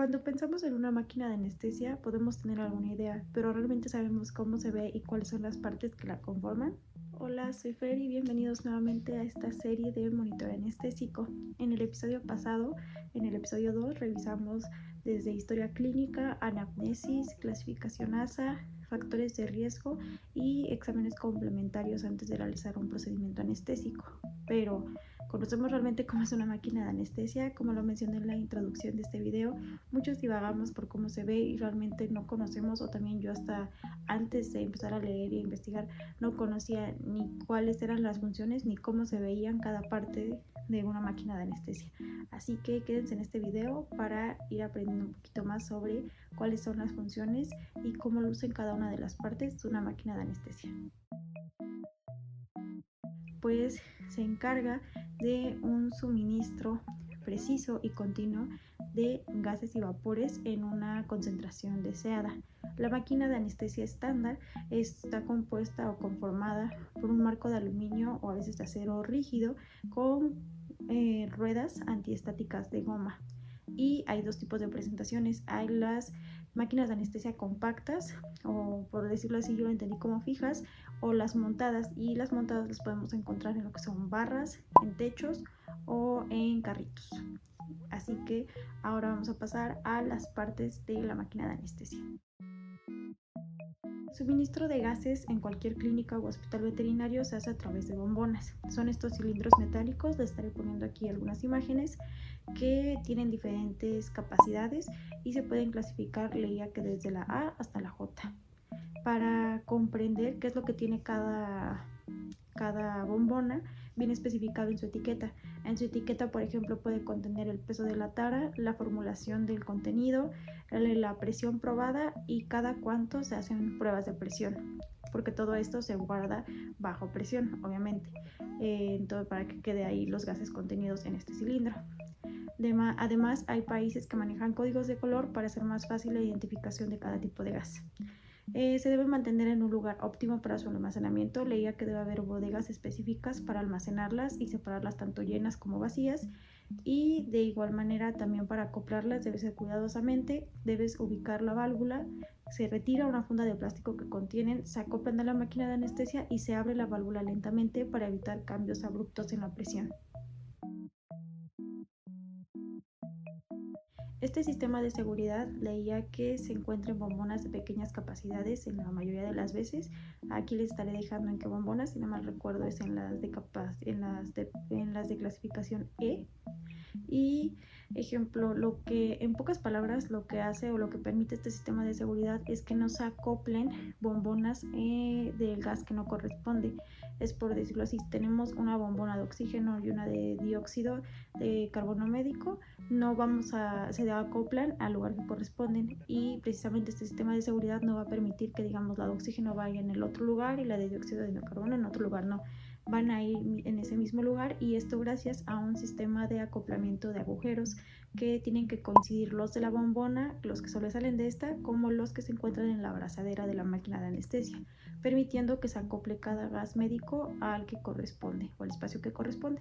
Cuando pensamos en una máquina de anestesia, podemos tener alguna idea, pero ¿realmente sabemos cómo se ve y cuáles son las partes que la conforman? Hola, soy Fer y bienvenidos nuevamente a esta serie de monitoreo anestésico. En el episodio pasado, en el episodio 2, revisamos desde historia clínica, anamnesis, clasificación ASA, factores de riesgo y exámenes complementarios antes de realizar un procedimiento anestésico. Pero ¿conocemos realmente cómo es una máquina de anestesia? Como lo mencioné en la introducción de este video, muchos divagamos por cómo se ve y realmente no conocemos, o también yo hasta antes de empezar a leer e investigar no conocía ni cuáles eran las funciones ni cómo se veían cada parte de una máquina de anestesia. Así que quédense en este video para ir aprendiendo un poquito más sobre cuáles son las funciones y cómo lucen cada una de las partes de una máquina de anestesia. Pues se encarga de un suministro preciso y continuo de gases y vapores en una concentración deseada. La máquina de anestesia estándar está compuesta o conformada por un marco de aluminio o a veces de acero rígido con ruedas antiestáticas de goma. Y hay dos tipos de presentaciones. Hay las máquinas de anestesia compactas, o por decirlo así, yo lo entendí como fijas, o las montadas, y las montadas las podemos encontrar en lo que son barras, en techos o en carritos. Así que ahora vamos a pasar a las partes de la máquina de anestesia. El suministro de gases en cualquier clínica o hospital veterinario se hace a través de bombonas. Son estos cilindros metálicos, les estaré poniendo aquí algunas imágenes, que tienen diferentes capacidades y se pueden clasificar, leía que desde la A hasta la J. Para comprender qué es lo que tiene cada bombona, viene especificado en su etiqueta. En su etiqueta, por ejemplo, puede contener el peso de la tara, la formulación del contenido, la presión probada y cada cuánto se hacen pruebas de presión, porque todo esto se guarda bajo presión, obviamente, para que quede ahí los gases contenidos en este cilindro. Además, hay países que manejan códigos de color para hacer más fácil la identificación de cada tipo de gas. Se debe mantener en un lugar óptimo para su almacenamiento. Leía que debe haber bodegas específicas para almacenarlas y separarlas tanto llenas como vacías, y de igual manera también para acoplarlas debe ser cuidadosamente. Debes ubicar la válvula, se retira una funda de plástico que contienen, se acoplan a la máquina de anestesia y se abre la válvula lentamente para evitar cambios abruptos en la presión. Este sistema de seguridad leía que se encuentra en bombonas de pequeñas capacidades en la mayoría de las veces. Aquí les estaré dejando en qué bombonas, si no mal recuerdo es en las de clasificación E. Y ejemplo, lo que en pocas palabras lo que hace o lo que permite este sistema de seguridad es que no se acoplen bombonas del gas que no corresponde. Es por decirlo así, si tenemos una bombona de oxígeno y una de dióxido de carbono médico, se acoplan al lugar que corresponden, y precisamente este sistema de seguridad no va a permitir que, digamos, la de oxígeno vaya en el otro lugar y la de dióxido de carbono en otro lugar, no, van a ir en ese mismo lugar, y esto gracias a un sistema de acoplamiento de agujeros que tienen que coincidir los de la bombona, los que sobresalen de esta, como los que se encuentran en la abrazadera de la máquina de anestesia, permitiendo que se acople cada gas médico al que corresponde o al espacio que corresponde.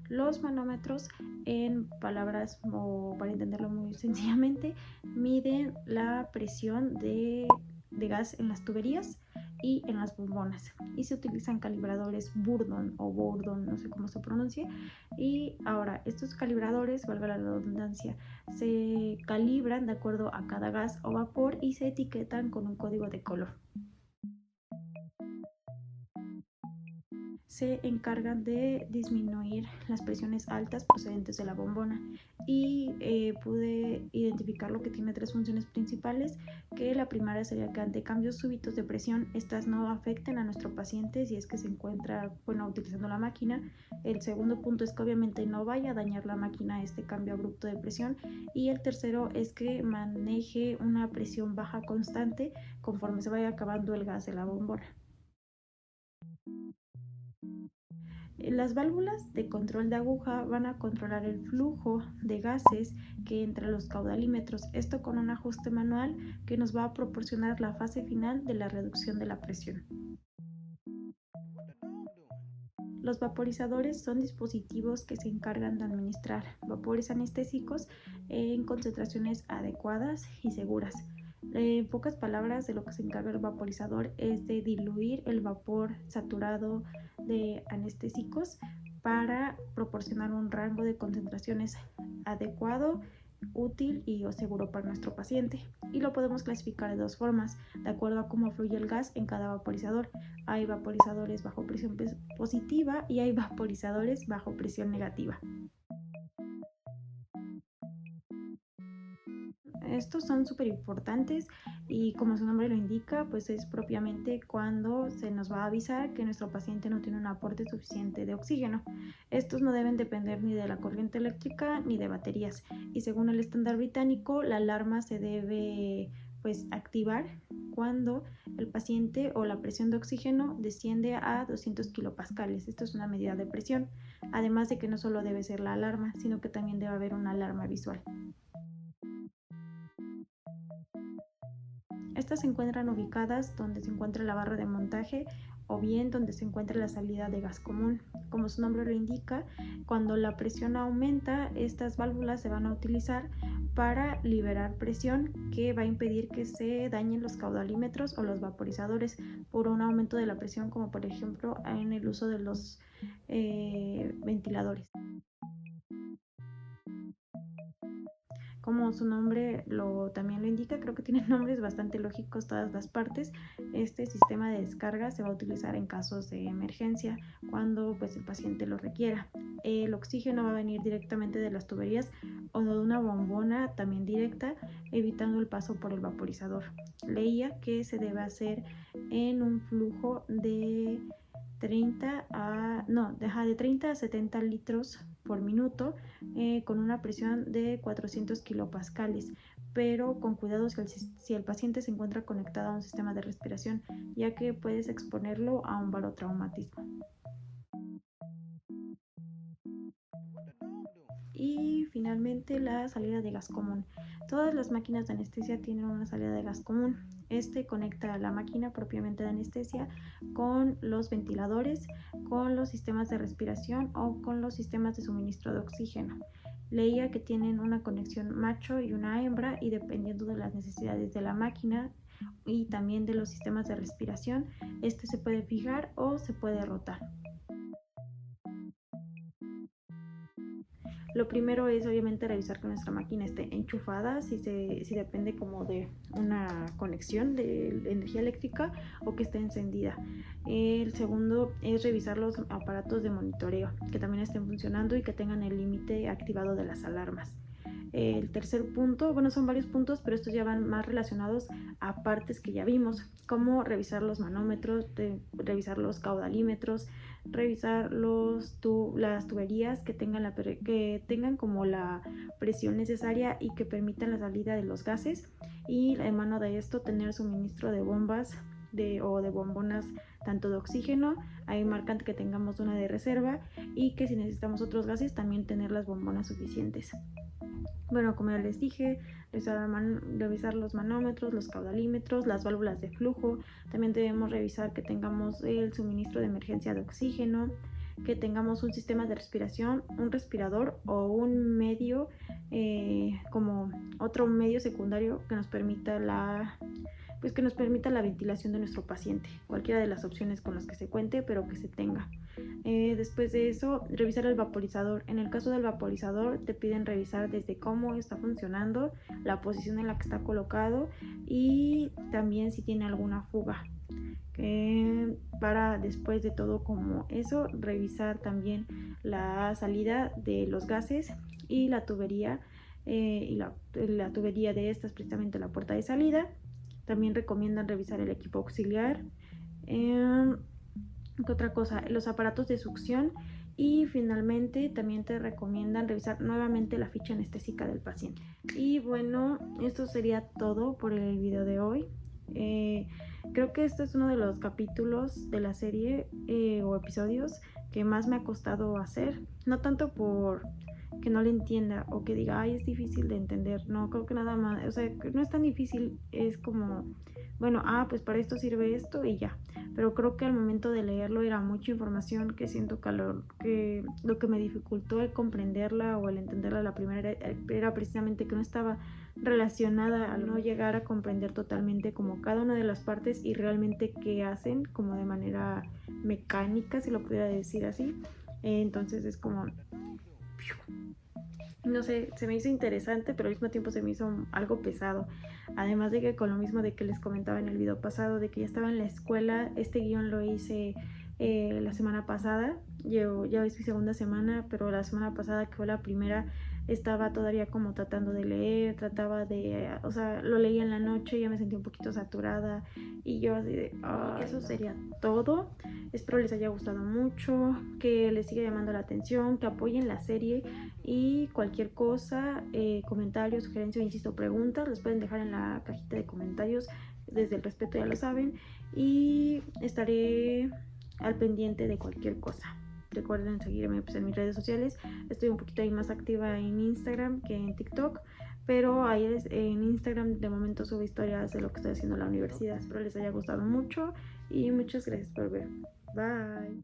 Los manómetros, en palabras o para entenderlo muy sencillamente, miden la presión de gas en las tuberías y en las bombonas, y se utilizan calibradores Bourdon o Bourdon, no sé cómo se pronuncia. Y ahora, estos calibradores, valga la redundancia, se calibran de acuerdo a cada gas o vapor y se etiquetan con un código de color. Se encargan de disminuir las presiones altas procedentes de la bombona, y pude identificar lo que tiene tres funciones principales, que la primera sería que ante cambios súbitos de presión estas no afecten a nuestro paciente si es que se encuentra utilizando la máquina. El segundo punto es que obviamente no vaya a dañar la máquina este cambio abrupto de presión, y el tercero es que maneje una presión baja constante conforme se vaya acabando el gas de la bombona. Las válvulas de control de aguja van a controlar el flujo de gases que entra a los caudalímetros, esto con un ajuste manual que nos va a proporcionar la fase final de la reducción de la presión. Los vaporizadores son dispositivos que se encargan de administrar vapores anestésicos en concentraciones adecuadas y seguras. En pocas palabras, de lo que se encarga el vaporizador es de diluir el vapor saturado de anestésicos para proporcionar un rango de concentraciones adecuado, útil y seguro para nuestro paciente. Y lo podemos clasificar de dos formas, de acuerdo a cómo fluye el gas en cada vaporizador. Hay vaporizadores bajo presión positiva y hay vaporizadores bajo presión negativa. Estos son súper importantes y, como su nombre lo indica, pues es propiamente cuando se nos va a avisar que nuestro paciente no tiene un aporte suficiente de oxígeno. Estos no deben depender ni de la corriente eléctrica ni de baterías, y según el estándar británico, la alarma se debe activar cuando el paciente o la presión de oxígeno desciende a 200 kilopascales. Esto es una medida de presión, además de que no solo debe ser la alarma, sino que también debe haber una alarma visual. Estas se encuentran ubicadas donde se encuentra la barra de montaje o bien donde se encuentra la salida de gas común. Como su nombre lo indica, cuando la presión aumenta, estas válvulas se van a utilizar para liberar presión que va a impedir que se dañen los caudalímetros o los vaporizadores por un aumento de la presión, como por ejemplo en el uso de los ventiladores. Como su nombre también lo indica, creo que tienen nombres bastante lógicos todas las partes. Este sistema de descarga se va a utilizar en casos de emergencia, cuando el paciente lo requiera. El oxígeno va a venir directamente de las tuberías o de una bombona también directa, evitando el paso por el vaporizador. Leía que se debe hacer en un flujo de 30 a 70 litros por minuto, con una presión de 400 kilopascales, pero con cuidado si el paciente se encuentra conectado a un sistema de respiración, ya que puedes exponerlo a un barotraumatismo. Y finalmente, la salida de gas común. Todas las máquinas de anestesia tienen una salida de gas común. Este conecta a la máquina propiamente de anestesia con los ventiladores, con los sistemas de respiración o con los sistemas de suministro de oxígeno. Leía que tienen una conexión macho y una hembra, y dependiendo de las necesidades de la máquina y también de los sistemas de respiración, este se puede fijar o se puede rotar. Lo primero es obviamente revisar que nuestra máquina esté enchufada, si depende como de una conexión de energía eléctrica, o que esté encendida. El segundo es revisar los aparatos de monitoreo, que también estén funcionando y que tengan el límite activado de las alarmas. El tercer punto, son varios puntos, pero estos ya van más relacionados a partes que ya vimos, como revisar los manómetros, revisar los caudalímetros, revisar las tuberías que tengan como la presión necesaria y que permitan la salida de los gases, y en mano de esto tener suministro de bombas o de bombonas, tanto de oxígeno, ahí marcan que tengamos una de reserva, y que si necesitamos otros gases también tener las bombonas suficientes. Como ya les dije, revisar los manómetros, los caudalímetros, las válvulas de flujo. También debemos revisar que tengamos el suministro de emergencia de oxígeno, que tengamos un sistema de respiración, un respirador o un medio, como otro medio secundario que nos permita la ventilación de nuestro paciente. Cualquiera de las opciones con las que se cuente, pero que se tenga. Después de eso, revisar el vaporizador. En el caso del vaporizador, te piden revisar desde cómo está funcionando, la posición en la que está colocado, y también si tiene alguna fuga. Para después de todo como eso, revisar también la salida de los gases y la tubería, y la tubería de esta es precisamente la puerta de salida. También recomiendan revisar el equipo auxiliar. ¿Qué otra cosa? Los aparatos de succión. Y finalmente también te recomiendan revisar nuevamente la ficha anestésica del paciente. Y bueno, esto sería todo por el video de hoy. Creo que este es uno de los capítulos de la serie o episodios que más me ha costado hacer. No tanto por que no le entienda o que diga, ay, es difícil de entender. No, creo que nada más, no es tan difícil, es como, pues para esto sirve esto y ya. pero creo que al momento de leerlo era mucha información que siento que lo que me dificultó el comprenderla o el entenderla la primera era precisamente que no estaba relacionada al no llegar a comprender totalmente como cada una de las partes y realmente qué hacen como de manera mecánica, si lo pudiera decir así. Entonces es como, no sé, se me hizo interesante, pero al mismo tiempo se me hizo algo pesado. Además de que con lo mismo de que les comentaba en el video pasado, de que ya estaba en la escuela, este guión lo hice la semana pasada. Yo ya es mi segunda semana, pero la semana pasada, que fue la primera, estaba todavía como tratando de leer, o sea, lo leía en la noche, ya me sentí un poquito saturada y yo así de, eso sería todo. Espero les haya gustado mucho, que les siga llamando la atención, que apoyen la serie y cualquier cosa, comentarios, sugerencias, insisto, preguntas, los pueden dejar en la cajita de comentarios. Desde el respeto ya lo saben y estaré al pendiente de cualquier cosa. Recuerden seguirme pues, en mis redes sociales. Estoy un poquito ahí más activa en Instagram que en TikTok, pero ahí en Instagram de momento subo historias de lo que estoy haciendo en la universidad. Espero les haya gustado mucho y muchas gracias por ver. Bye.